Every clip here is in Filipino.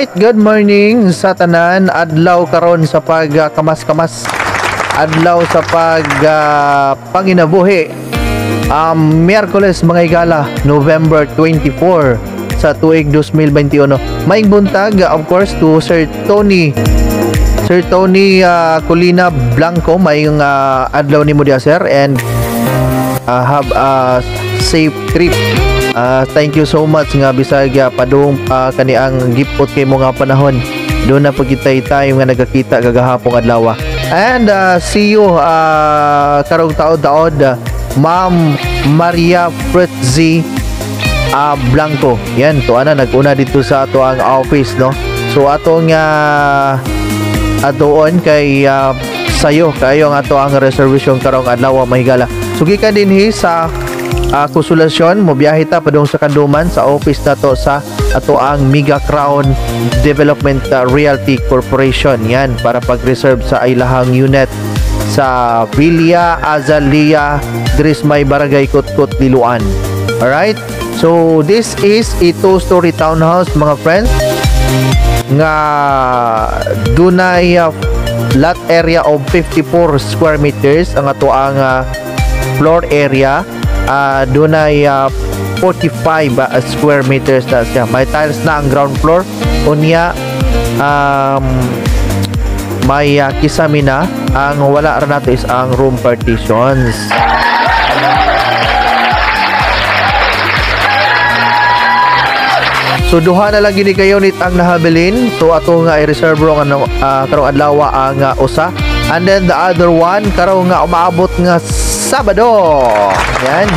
Alright, good morning sa tanan. Adlaw karon sa pagkamas-kamas. Adlaw sa panginabuhi. Miyerkules mga higala, November 24 sa tuig 2021. Maing buntag, of course, to Sir Tony Colina Blanco. Mayong adlaw ni mo dia, sir, and have a safe trip. Thank you so much nga bisag padung kaniang gipot kay mo nga panahon. Doon na pagkitay tayo nga nagakita kagahapong adlaw. And see you karong taod-taod, Ma'am Maria Fritzi Blanco. Yan, to ana naguna dito sa ato ang office, no. So atong atoon kay sayo kayo ang ato ang reservation karong adlaw mahigala. So gikan dinhi sa konsulasyon mo biyahe ta padung sa Kanduman sa office nato sa ato ang Mega Crown Development Realty Corporation. Yan, para pag-reserve sa ilahang unit sa Villa Azalea, Drismay, Barangay Kutkut, Liloan. Alright, so this is a 2-story townhouse mga friends nga dunay lot area of 54 square meters ang ato ang floor area. Dunay 45 square meters na siya. May tiles na ang ground floor. Unya may kisame na. Ang wala rin nato is ang room partitions. So duha na lang gini kayo nit ang nahabilin. So ato nga i-reserve ro nga karong adlaw ang usa. And then the other one karong nga umaabot nga Sabado. Yan.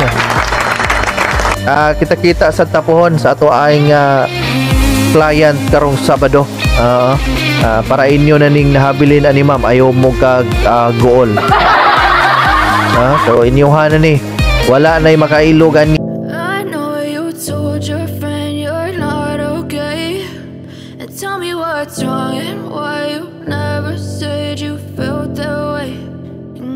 Kita-kita sa tapuhon sa ato aing client karong Sabado. Para inyo na ning nahabilin ani ma'am, ayaw mo kag gool. So inyohan na ni. Wala na'y makailogan ni. I know you told your friend you're not okay, and tell me what's wrong and why you never said you felt that way.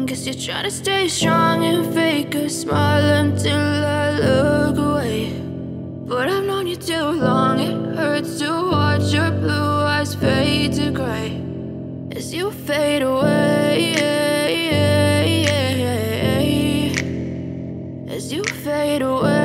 Guess you're trying to stay strong and fake a smile until I look away. But I've known you too long, it hurts to watch your blue eyes fade to gray as you fade away, as you fade away.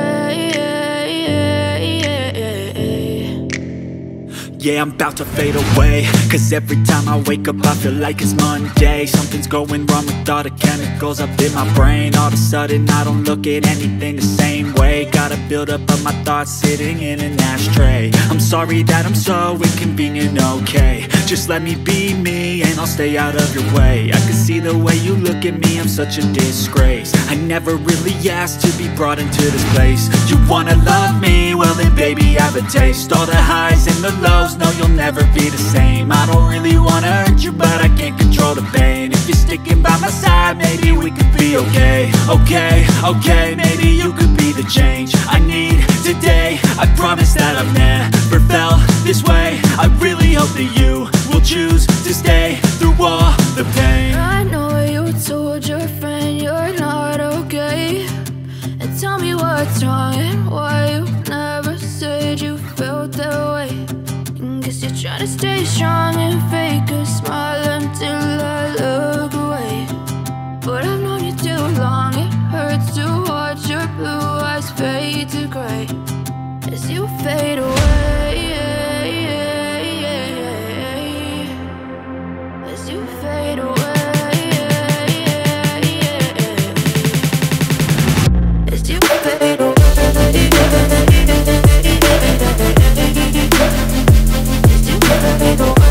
Yeah, I'm about to fade away, cause every time I wake up I feel like it's Monday. Something's going wrong with all the chemicals up in my brain. All of a sudden I don't look at anything the same way. Got a build up of my thoughts sitting in an ashtray. I'm sorry that I'm so inconvenient, okay. Just let me be me and I'll stay out of your way. I can see the way you look at me, I'm such a disgrace. I never really asked to be brought into this place. You wanna love me? Well then baby I have a taste. All the highs and the lows, no, you'll never be the same. I don't really wanna hurt you, but I can't control the pain. If you're sticking by my side, maybe we could be okay. Okay, maybe you could be the change I need today. I promise that I've never felt this way. I really hope that you will choose to stay through all the pain. I know you told your friend you're not okay, and tell me what's wrong and why you never said you felt that way. Guess you're trying to stay strong and fake a smile until I look away. But I've known you too long, it hurts to watch your blue eyes fade to gray as you fade away, as you fade away, as you fade away. As you fade away.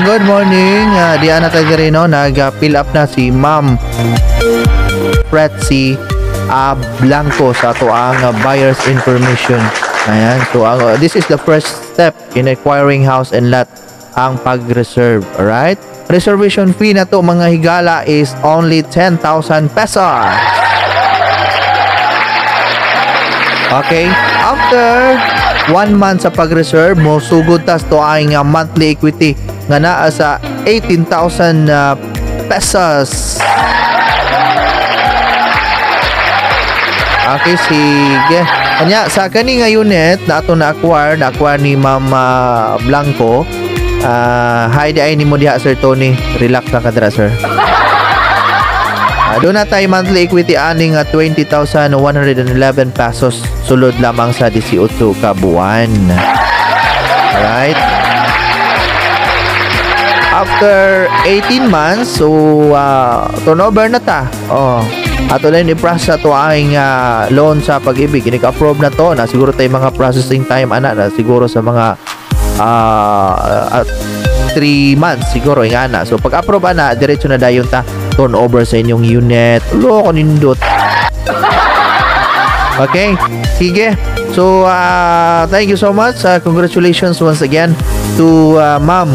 good morning. Diana Tagarino, nag-fill up na si Ma'am Fretzy Blanco sa ato ang buyer's information. Ayan. So, this is the first step in acquiring house and lot, ang pag-reserve. Alright? Reservation fee na to mga higala is only 10,000 pesos. Okay? After 1 month sa pag-reserve mo, sugod tas to ang monthly equity nga naa sa 18,000 pesos. Okay, sige. Kanya, sa kani nga unit na ato na-acquire ni Ma'am Blanco, hi di ay ni mo diha, Sir Tony. Relax na ka dira, sir. Doon na tayo monthly equity aning 20,111 pesos. Sulod lamang sa 18 ka buwan. Alright? After 18 months, so turnover na ta. Ato na yung i-process to ang loan sa Pag-ibig. Inika-approve na to na siguro tayo mga processing time na siguro sa mga 3 months siguro yung ana. So pag-approve na, diretso na dayon ta turnover sa inyong unit. Loko nindot. Okay, sige. So thank you so much. Congratulations once again to Ma'am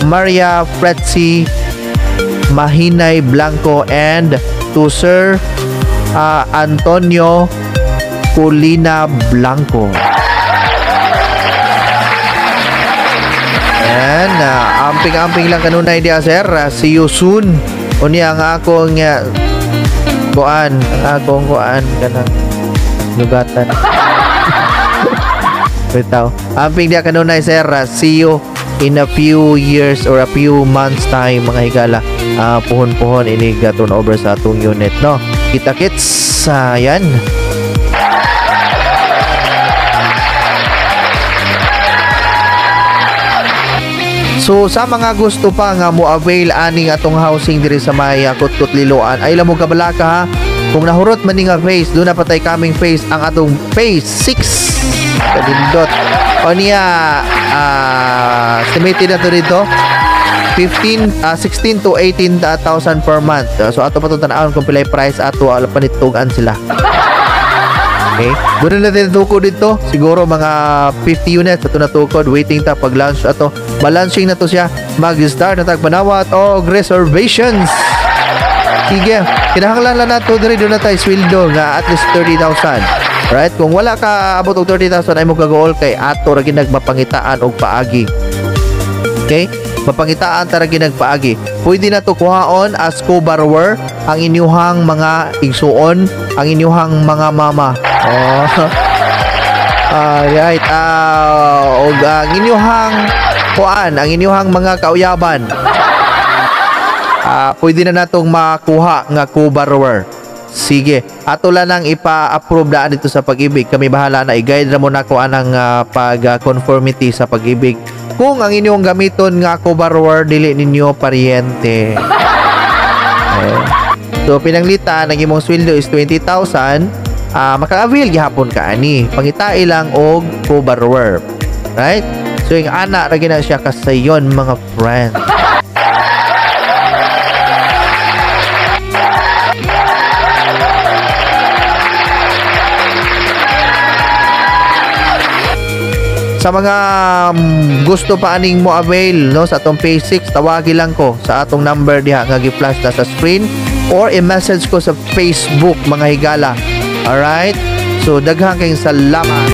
Maria Fretzy Mahinay Blanco and to Sir Antonio Colina Blanco. And amping-amping lang kanunay dia, sir. See you soon. Uni ang akong kuan kanang lugatan. Bitaw. Amping dia kanunay, sir. See you in a few years or a few months time mga higala. Puhon-puhon ini gaton over sa atong unit, no? Kita-kits. Yan. So sa mga gusto pa nga mo avail aning atong housing diri sa may Kutkut Liloan, ay lamo kabalaka ha. Kung nahurot man nga phase, doon na patay kaming phase, ang atong phase 6. Kadindot. O niya estimated na to dito 16 to 18,000 per month. So ato pa itong tanawin kung pilay price ato panitugan sila. Okay, doon na natin tukod dito. Siguro mga 50 units ato natukod. Waiting ta pag launch ato. Balancing na to siya. Mag-start na tagpanawat o reservations. Sige, kinahanglan lang na to diri doon na tayo sweldo nga at least 30,000. Right? Kung wala ka abot og 30,000 ay mo gagool kay ato ra ginagmapangitaan og paagi. Okay? Mapangitaan tara ginagpaagi. Pwede na to kuhaon as co-borrower ang inyuhang mga igsuon, ang inyuhang mga mama. Right. Og ang inyuhang kuan, ang inyuhang mga kauyaban. Pwede na natong makuha nga co-borrower. Sige, ato lang nang ipa-approve daan dito sa Pag-ibig. Kami bahala na i-guide na mo na ko anang pag-conformity sa Pag-ibig. Kung ang inyong gamiton nga co-borrower dili ninyo paryente. So pinanglita ang imong sweldo is 20,000, maka-avail gihapon ka ani. Pangitai lang og co-borrower. Right? So yung anak ra gina siya kasayon mga friend. Sa mga gusto pa aning mo avail no sa atong phase 6, tawagi lang ko sa atong number diha nga gi-flash na sa screen or i-message ko sa Facebook mga higala. Alright? So daghang kayong salamat.